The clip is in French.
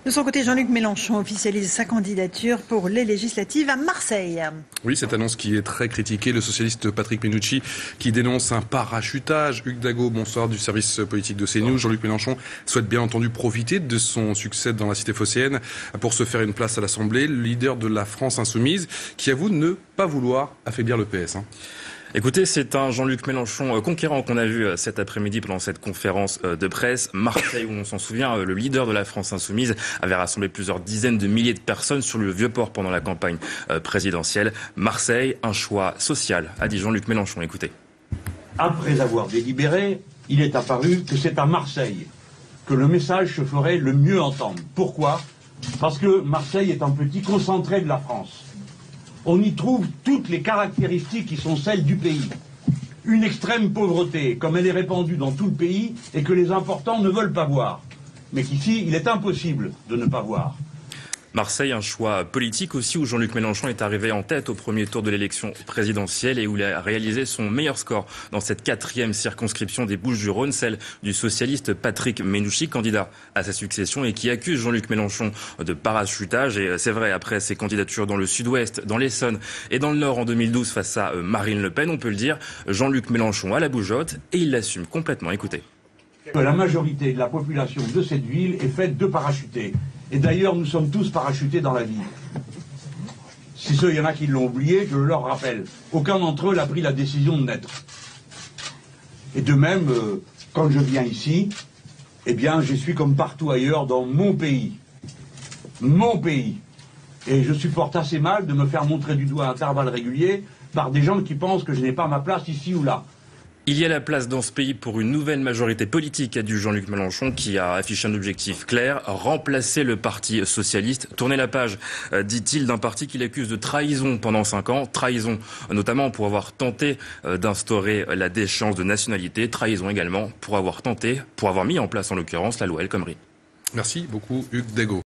De son côté, Jean-Luc Mélenchon officialise sa candidature pour les législatives à Marseille. Oui, cette annonce qui est très critiquée, le socialiste Patrick Mennucci qui dénonce un parachutage. Hugues Dago, bonsoir, du service politique de CNews. Jean-Luc Mélenchon souhaite bien entendu profiter de son succès dans la cité phocéenne pour se faire une place à l'Assemblée. Le leader de la France insoumise qui avoue ne pas vouloir affaiblir le PS. Écoutez, c'est un Jean-Luc Mélenchon conquérant qu'on a vu cet après-midi pendant cette conférence de presse. Marseille, où on s'en souvient, le leader de la France insoumise avait rassemblé plusieurs dizaines de milliers de personnes sur le Vieux-Port pendant la campagne présidentielle. Marseille, un choix social, a dit Jean-Luc Mélenchon. Écoutez. Après avoir délibéré, il est apparu que c'est à Marseille que le message se ferait le mieux entendre. Pourquoi ? Parce que Marseille est un petit concentré de la France. On y trouve toutes les caractéristiques qui sont celles du pays. Une extrême pauvreté, comme elle est répandue dans tout le pays et que les importants ne veulent pas voir. Mais qu'ici, il est impossible de ne pas voir. Marseille, un choix politique aussi où Jean-Luc Mélenchon est arrivé en tête au premier tour de l'élection présidentielle et où il a réalisé son meilleur score dans cette 4e circonscription des Bouches-du-Rhône, celle du socialiste Patrick Mennucci, candidat à sa succession et qui accuse Jean-Luc Mélenchon de parachutage. Et c'est vrai, après ses candidatures dans le Sud-Ouest, dans l'Essonne et dans le Nord en 2012 face à Marine Le Pen, on peut le dire, Jean-Luc Mélenchon a la bougeotte et il l'assume complètement. Écoutez. La majorité de la population de cette ville est faite de parachutés. Et d'ailleurs, nous sommes tous parachutés dans la vie. Si il y en a qui l'ont oublié, je leur rappelle. Aucun d'entre eux n'a pris la décision de naître. Et de même, quand je viens ici, eh bien, je suis comme partout ailleurs dans mon pays. Mon pays. Et je supporte assez mal de me faire montrer du doigt à intervalles réguliers par des gens qui pensent que je n'ai pas ma place ici ou là. Il y a la place dans ce pays pour une nouvelle majorité politique, a dit Jean-Luc Mélenchon, qui a affiché un objectif clair, remplacer le Parti socialiste, tourner la page, dit-il, d'un parti qu'il accuse de trahison pendant 5 ans, trahison notamment pour avoir tenté d'instaurer la déchéance de nationalité, trahison également pour avoir mis en place en l'occurrence la loi El Khomri. Merci beaucoup Hugues Dago.